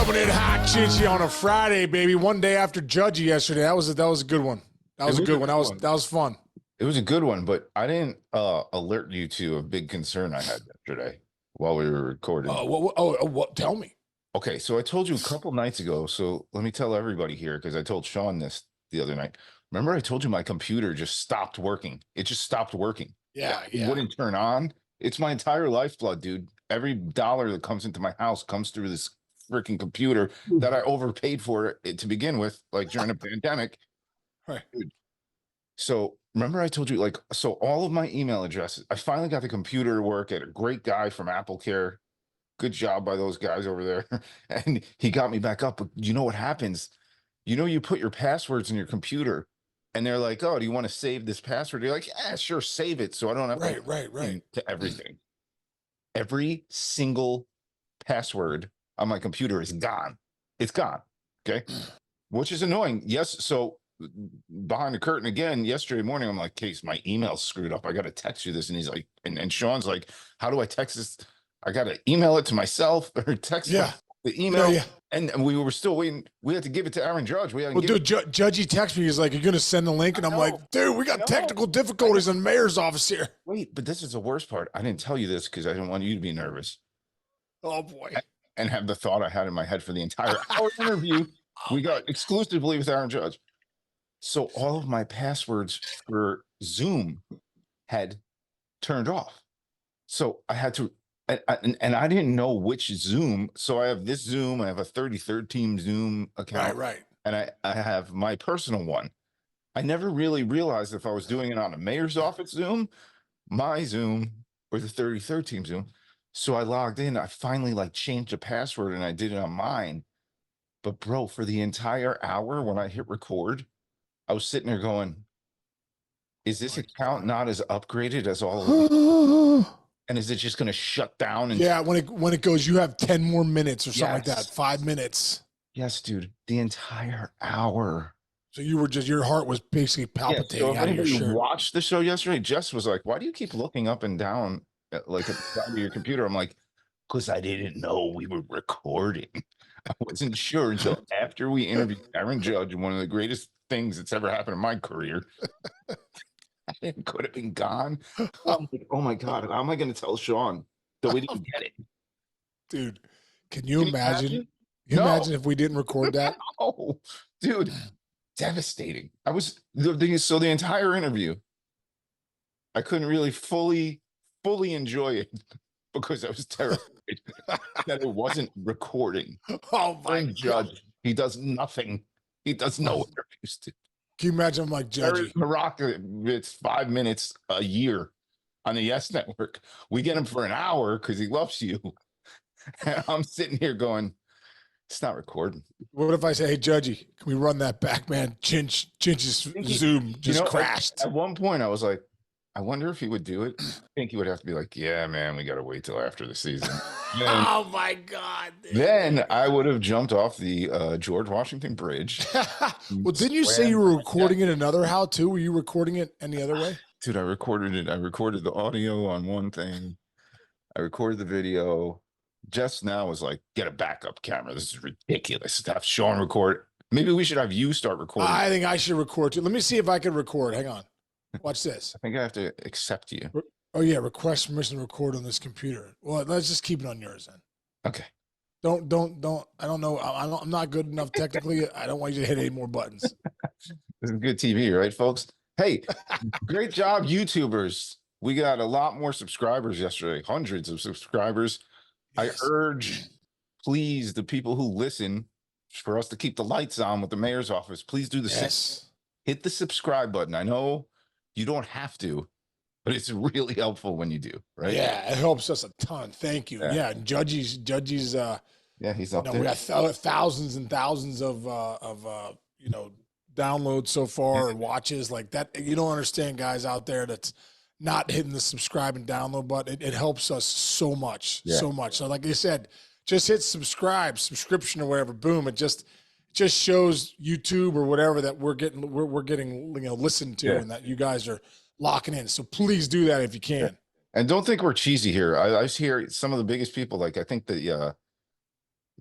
Coming in hot, Chinchy on a Friday, baby. One day after Judgy yesterday. That was a good one. That was a good one. That was fun. It was a good one, but I didn't alert you to a big concern I had yesterday while we were recording. What? Tell me. Okay, so I told you a couple nights ago. So let me tell everybody here because I told Sean this the other night. Remember, I told you my computer just stopped working. It just stopped working. Yeah. It wouldn't turn on. It's my entire lifeblood, dude. Every dollar that comes into my house comes through this freaking computer that I overpaid for it to begin with, like during a pandemic. Right. Dude. So remember I told you, like, so all of my email addresses, I finally got the computer to work at a great guy from AppleCare. Good job by those guys over there. And he got me back up. But you know what happens? You know, you put your passwords in your computer and they're like, oh, do you want to save this password? You're like, yeah, sure, save it. So I don't have right. to everything. Every single password on my computer is gone. It's gone. Okay. Which is annoying. Yes. So behind the curtain again, yesterday morning, I'm like, Case, my email's screwed up. I got to text you this. And he's like, and Sean's like, how do I text this? I got to email it to myself or text the email. Yeah. And we were still waiting. We had to give it to Aaron Judge. Judgy texted me. He's like, you're going to send the link? And I'm like, dude, we got technical difficulties in the mayor's office here. Wait, but this is the worst part. I didn't tell you this because I didn't want you to be nervous. Oh, boy. And have the thought I had in my head for the entire hour interview. We got exclusively with Aaron Judge. So all of my passwords for Zoom had turned off. So I had to, and I didn't know which Zoom. So I have this Zoom. I have a 33rd Team Zoom account. Right. And I have my personal one. I never really realized if I was doing it on a mayor's office Zoom, my Zoom, or the 33rd Team Zoom. So I logged in. I finally changed the password and I did it on mine. But bro, for the entire hour when I hit record, I was sitting there going, is this account not as upgraded as all of them? And is it just going to shut down? Yeah, when it goes, you have 10 more minutes or something like that. 5 minutes. Yes, dude. The entire hour. So you were your heart was basically palpitating out of your shirt. Watched the show yesterday. Jess was like, why do you keep looking up and down at the side of your computer? I'm like, because I didn't know we were recording. I wasn't sure until after we interviewed Aaron Judge, one of the greatest things that's ever happened in my career. It could have been gone. I'm like, oh my God, how am I going to tell Sean that we didn't get it? Dude, can you imagine? Can you imagine if we didn't record that? Oh, dude, devastating. I was so the entire interview, I couldn't really fully enjoy it because I was terrified that it wasn't recording. Oh my Judge, he does nothing. He does no interviews. Can you imagine? I'm like, Judgy. Morocco, it's 5 minutes a year on the Yes Network. We get him for an hour because he loves you. And I'm sitting here going, it's not recording. What if I say, hey, Judgy, can we run that back, man? Chinch's Zoom just crashed. At one point, I was like, I wonder if he would do it. I think he would have to be like, yeah, man, we got to wait till after the season. Oh, my God. Dude. Then I would have jumped off the George Washington Bridge. Well, didn't you say you were recording it another how, too? Were you recording it any other way? Dude, I recorded it. I recorded the audio on one thing. I recorded the video. Just now was like, get a backup camera. This is ridiculous to have Sean record. Maybe we should have you start recording. I think I should record, too. Let me see if I can record. Hang on. Watch this. I think I have to accept you. Oh, yeah. Request permission to record on this computer. Well, let's just keep it on yours then. Okay. Don't. I don't know. I'm not good enough technically. I don't want you to hit any more buttons. This is good TV, right, folks? Hey, great job, YouTubers. We got a lot more subscribers yesterday, hundreds of subscribers. Yes. I urge, please, the people who listen, for us to keep the lights on with the mayor's office, please do the same. Hit the subscribe button. I know you don't have to, but it's really helpful when you do, right? Yeah, it helps us a ton. Thank you. Yeah, and Judgy's yeah, he's up there. We got thousands and thousands of downloads so far or watches like that. You don't understand, guys out there that's not hitting the subscribe and download button. It helps us so much. So much. So like I said, just hit subscription or whatever. Boom. It just shows YouTube or whatever that we're getting listened to and that you guys are locking in. So please do that if you can. And don't think we're cheesy here. I hear some of the biggest people, like I think the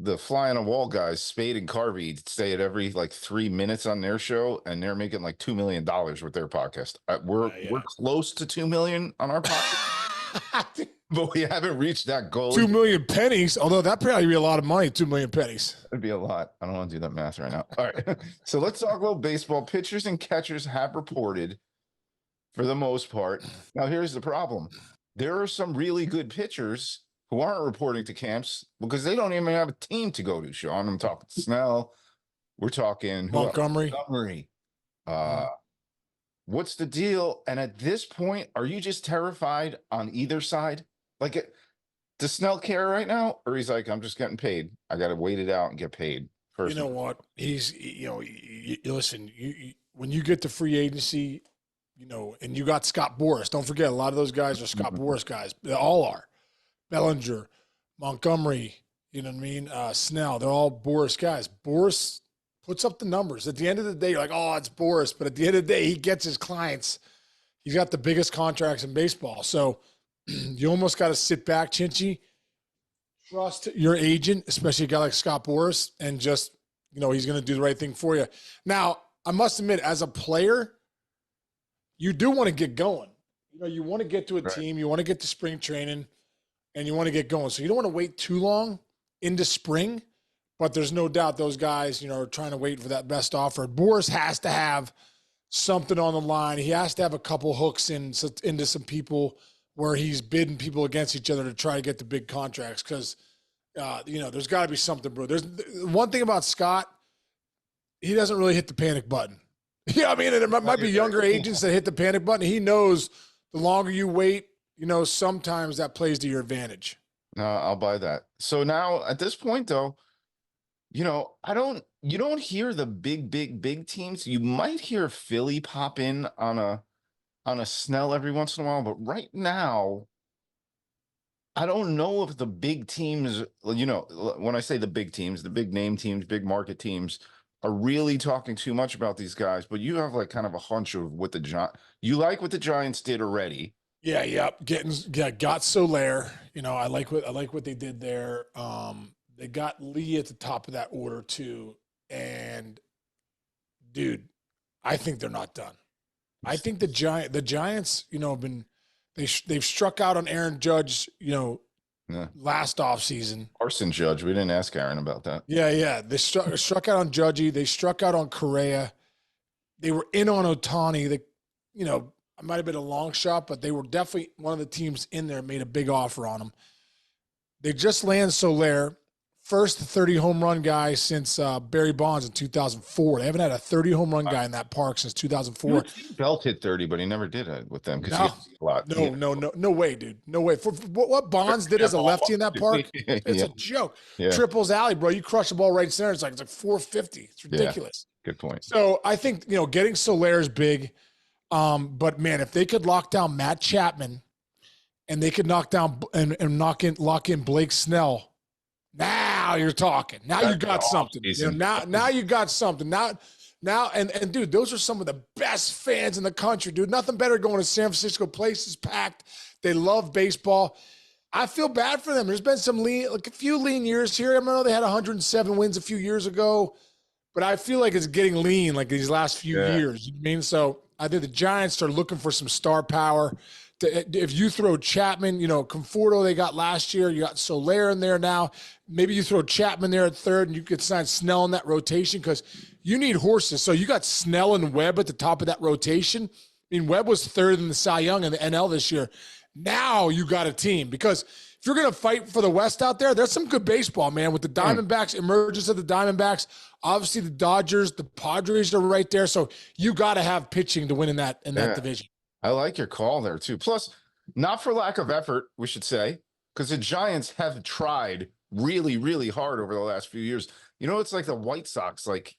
the fly on a wall guys, Spade and Carvey, say it every like 3 minutes on their show, and they're making like $2 million with their podcast. We're close to 2 million on our podcast, but we haven't reached that goal. 2 million pennies, although that probably be a lot of money. 2 million pennies. It'd be a lot. I don't want to do that math right now. All right, so let's talk about baseball. Pitchers and catchers have reported for the most part. Now, here's the problem: there are some really good pitchers who aren't reporting to camps because they don't even have a team to go to, Sean. I'm talking Snell. We're talking Montgomery. What's the deal? And at this point, are you just terrified on either side? Like, does Snell care right now? Or he's like, I'm just getting paid. I got to wait it out and get paid. You know what? He's, listen, when you get to free agency, and you got Scott Boras. Don't forget, a lot of those guys are Scott Boras guys. They all are. Bellinger, Montgomery, you know what I mean? Snell, they're all Boras guys. Boras puts up the numbers. At the end of the day, you're like, oh, it's Boras. But at the end of the day, he gets his clients. He's got the biggest contracts in baseball. So you almost got to sit back, Chinchy, trust your agent, especially a guy like Scott Boras, and just, he's going to do the right thing for you. Now, I must admit, as a player, you do want to get going. You want to get to a team. You want to get to spring training. And you want to get going. So you don't want to wait too long into spring, but there's no doubt those guys, are trying to wait for that best offer. Boras has to have something on the line. He has to have a couple hooks into some people where he's bidding people against each other to try to get the big contracts because, there's got to be something, bro. There's one thing about Scott, he doesn't really hit the panic button. Yeah, I mean, there might be younger agents that hit the panic button. He knows the longer you wait, sometimes that plays to your advantage. No, I'll buy that. So now at this point, though, you don't hear the big teams. You might hear Philly pop in on a Snell every once in a while, but right now, I don't know if the big teams, when I say the big teams, the big name teams, big market teams are really talking too much about these guys, but you have like kind of a hunch of what you like what the Giants did already. Yeah. Got Soler. I like what they did there. They got Lee at the top of that order too. And dude, I think they're not done. I think the Giants, they've struck out on Aaron Judge, last offseason. Carson Judge. We didn't ask Aaron about that. Yeah. They struck out on Judgy. They struck out on Correa. They were in on Ohtani. They, it might have been a long shot, but they were definitely one of the teams in there made a big offer on him. They just landed Soler, first 30 home run guy since Barry Bonds in 2004. They haven't had a 30 home run guy in that park since 2004. Belt hit 30, but he never did it with them. No way, dude. No way. For what Bonds did as a lefty in that park, it's a joke. Yeah. Triples alley, bro. You crush the ball right center. It's like 450. It's ridiculous. Yeah. Good point. So I think, getting Soler is big. But man, if they could lock down Matt Chapman and they could lock in Blake Snell, now you're talking. Now you got something. Now you got something. Now, and dude, those are some of the best fans in the country, dude. Nothing better going to San Francisco. Place is packed. They love baseball. I feel bad for them. There's been a few lean years here. I know they had 107 wins a few years ago, but I feel like it's getting lean like these last few years. You know what I mean? So I think the Giants are looking for some star power. If you throw Chapman, Conforto they got last year, you got Soler in there now. Maybe you throw Chapman there at third and you could sign Snell in that rotation because you need horses. So you got Snell and Webb at the top of that rotation. I mean, Webb was third in the Cy Young in the NL this year. Now you got a team because if you're going to fight for the West out there, there's some good baseball, man, with the Diamondbacks, emergence of the Diamondbacks. Obviously, the Dodgers, the Padres are right there. So you got to have pitching to win in that division. I like your call there, too. Plus, not for lack of effort, we should say, because the Giants have tried really, really hard over the last few years. It's like the White Sox, like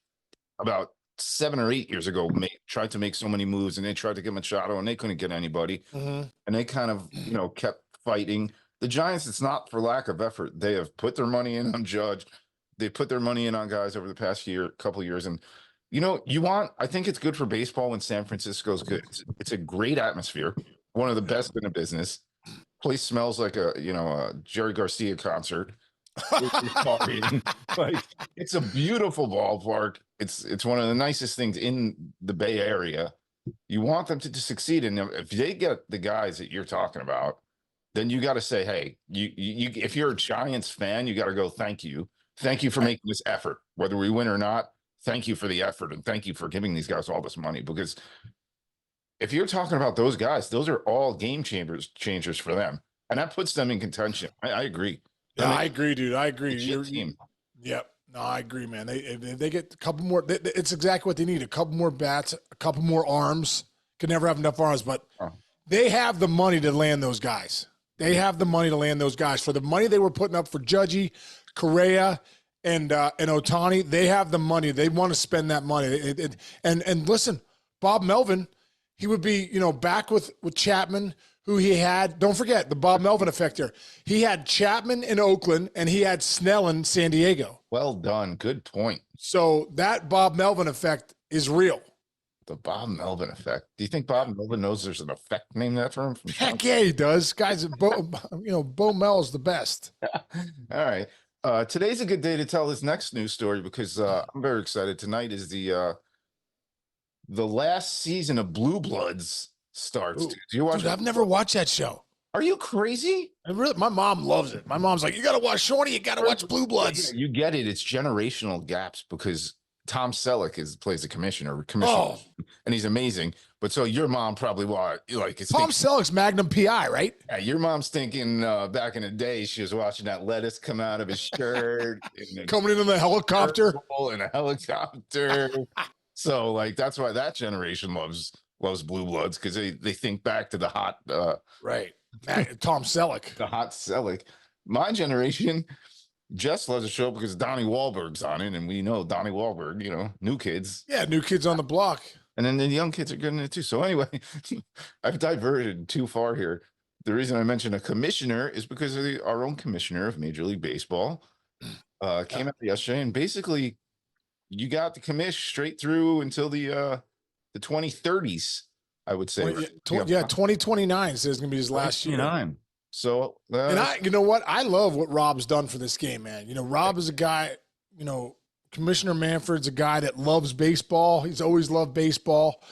about 7 or 8 years ago, tried to make so many moves, and they tried to get Machado, and they couldn't get anybody. Mm-hmm. And they kind of, kept fighting. The Giants, it's not for lack of effort. They have put their money in on Judge. They put their money in on guys over the past couple of years. And, I think it's good for baseball when San Francisco's good. It's a great atmosphere, one of the best in the business. Place smells like a Jerry Garcia concert. It's partying. Like, it's a beautiful ballpark. It's one of the nicest things in the Bay Area. You want them to succeed, and if they get the guys that you're talking about, then you got to say, hey, you if you're a Giants fan, you got to go, thank you for making this effort, whether we win or not. Thank you for the effort, and thank you for giving these guys all this money, because if you're talking about those guys, those are all game changers for them, and that puts them in contention. I agree. Yeah, I agree, dude. I agree. Team. Yep. No, I agree, man. They get a couple more. It's exactly what they need. A couple more bats, a couple more arms. Could never have enough arms, but they have the money to land those guys. They have the money to land those guys. For the money they were putting up for Judgy, Correa, and Ohtani, they have the money. They want to spend that money. And listen, Bob Melvin, he would be, back with Chapman, who he had. Don't forget the Bob Melvin effect here. He had Chapman in Oakland, and he had Snell in San Diego. Well done. Good point. So that Bob Melvin effect is real. The Bob Melvin effect. Do you think Bob Melvin knows there's an effect named after him? Heck yeah, he does. Guys, Bo Mel's the best. All right. Today's a good day to tell this next news story, because I'm very excited. Tonight is the last season of Blue Bloods starts. Do you watch? Dude, I've never watched that show. Are you crazy? My mom loves it. My mom's like, you got to watch Shawnee. You got to watch Blue Bloods. You get it. It's generational gaps, because Tom Selleck plays the commissioner, and he's amazing. But so your mom probably Tom Selleck's Magnum PI, right? Yeah, your mom's thinking back in the day she was watching that lettuce come out of his shirt, coming in the helicopter, in a helicopter. So that's why that generation loves Blue Bloods, because they think back to the hot right. Tom Selleck, the hot Selleck. My generation just loves the show because Donnie Wahlberg's on it, and we know Donnie Wahlberg, New Kids. Yeah, New Kids on the Block. And then the young kids are getting it too. So anyway, I've diverted too far here. The reason I mentioned a commissioner is because of our own commissioner of Major League Baseball came out yesterday, and basically you got the commish straight through until the 2030s, I would say. Well, 2029 says it's going to be his last year. So, and you know what? I love what Rob's done for this game, man. Rob is a guy, Commissioner Manfred's a guy that loves baseball. He's always loved baseball.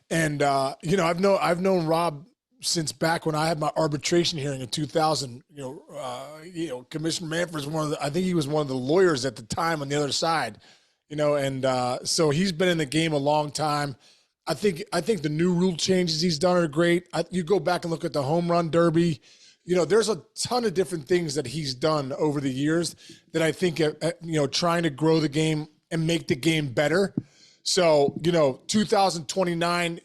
And, I've known Rob since back when I had my arbitration hearing in 2000. Commissioner Manfred's I think he was one of the lawyers at the time on the other side, so he's been in the game a long time. I think the new rule changes he's done are great. You go back and look at the home run derby. There's a ton of different things that he's done over the years that I think, trying to grow the game and make the game better. So, 2029,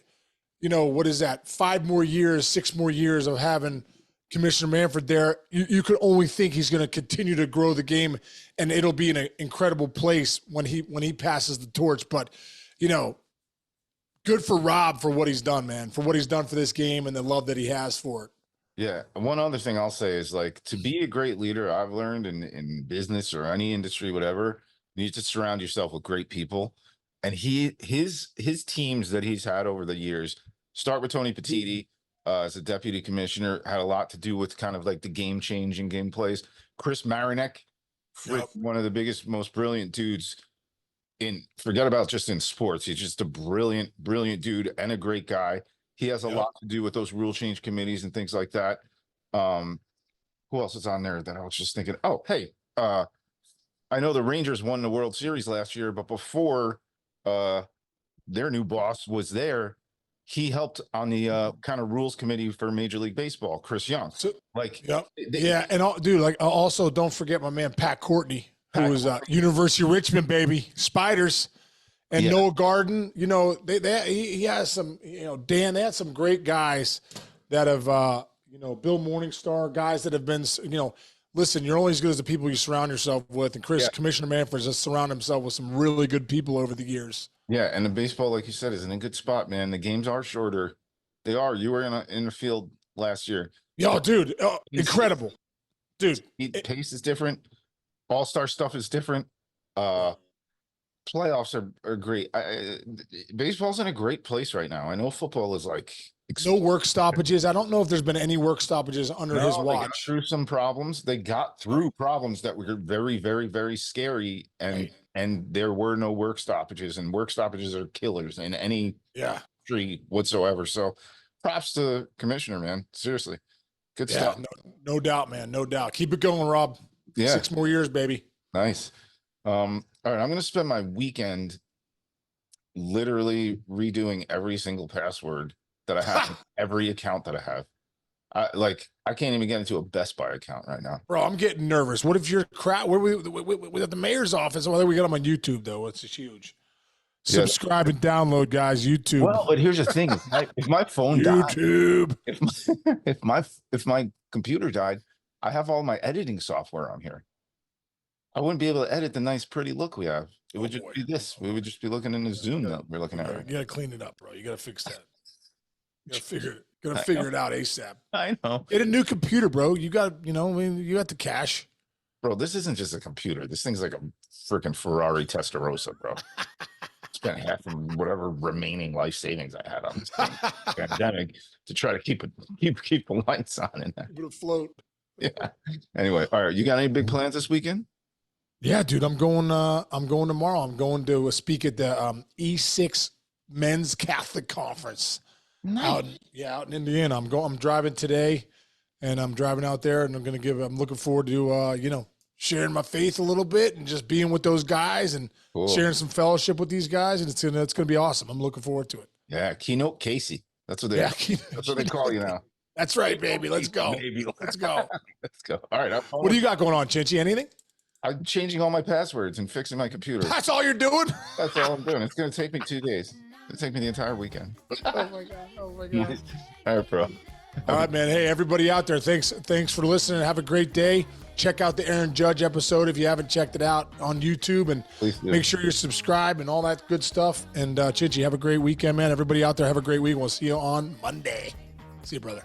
what is that? 5 more years, 6 more years of having Commissioner Manfred there. You could only think he's going to continue to grow the game, and it'll be in an incredible place when he passes the torch. But, good for Rob for what he's done, man, for what he's done for this game and the love that he has for it. Yeah. One other thing I'll say is, to be a great leader, I've learned in business or any industry, whatever, you need to surround yourself with great people. And his teams that he's had over the years, start with Tony Petitti as a deputy commissioner, had a lot to do with kind of the game changing game plays. Chris Marinek, one of the biggest, most brilliant dudes forget about just in sports. He's just a brilliant dude and a great guy. He has a lot to do with those rule change committees and things like that. Who else is on there that I was just thinking? Oh, hey, I know the Rangers won the World Series last year, but before their new boss was there, he helped on the kind of rules committee for Major League Baseball, Chris Young. So, also don't forget my man Pat Courtney, who was University of Richmond, baby, Spiders. And Noah Garden, he has some, Dan, they had some great guys that have, Bill Morningstar, guys that have been, listen, you're only as good as the people you surround yourself with. And Commissioner Manfred has surrounded himself with some really good people over the years. Yeah, and the baseball, like you said, is in a good spot, man. The games are shorter. They are. You were in the field last year. Yo, dude, incredible. Dude. Pace is different. All-star stuff is different. Playoffs are great. Baseball's in a great place right now. I know football is No work stoppages. I don't know if there's been any work stoppages under his They got watch. through some problems. They got through problems that were very, very, very scary, and there were no work stoppages. And work stoppages are killers in any tree whatsoever. So, props to Commissioner, man. Seriously, good stuff. No doubt, man. No doubt. Keep it going, Rob. Yeah, 6 more years, baby. Nice. All right, I'm going to spend my weekend literally redoing every single password that I have, every account that I have. I can't even get into a Best Buy account right now. Bro, I'm getting nervous. What if you're crap? Where we at the mayor's office? Well, we got them on YouTube though. It's huge. Subscribe and download, guys. YouTube. Well, but here's the thing: if my phone YouTube, died, if my computer died, I have all my editing software on here. I wouldn't be able to edit the nice, pretty look we have. It would just be this. We would just be looking in the Zoom that we're looking at. You gotta clean it up, bro. You gotta fix that. You gotta figure it out ASAP. I know. Get a new computer, bro. You got, you got the cash. Bro, this isn't just a computer. This thing's like a freaking Ferrari Testarossa, bro. Spent half of whatever remaining life savings I had on this pandemic to try to keep the lights on in there. Keep it afloat. Yeah. Anyway, all right. You got any big plans this weekend? Yeah, dude. I'm going tomorrow. I'm going to speak at the E6 Men's Catholic Conference. Nice. Out in Indiana. I'm driving today, and I'm driving out there, and I'm looking forward to sharing my faith a little bit and just being with those guys and sharing some fellowship with these guys, and it's gonna be awesome. I'm looking forward to it. Yeah, Keynote Casey. That's what they call you now. That's right, baby. Let's go. Let's go. Let's go. All right. What do you got going on, Chinchy? Anything? I'm changing all my passwords and fixing my computer. That's all you're doing? That's all I'm doing. It's going to take me 2 days. It'll take me the entire weekend. Oh my God. All right, bro. All right, man. Hey, everybody out there, thanks for listening. Have a great day. Check out the Aaron Judge episode if you haven't checked it out on YouTube, and make sure you're subscribed and all that good stuff. And Chinchy, have a great weekend, man. Everybody out there, have a great week. We'll see you on Monday. See you, brother.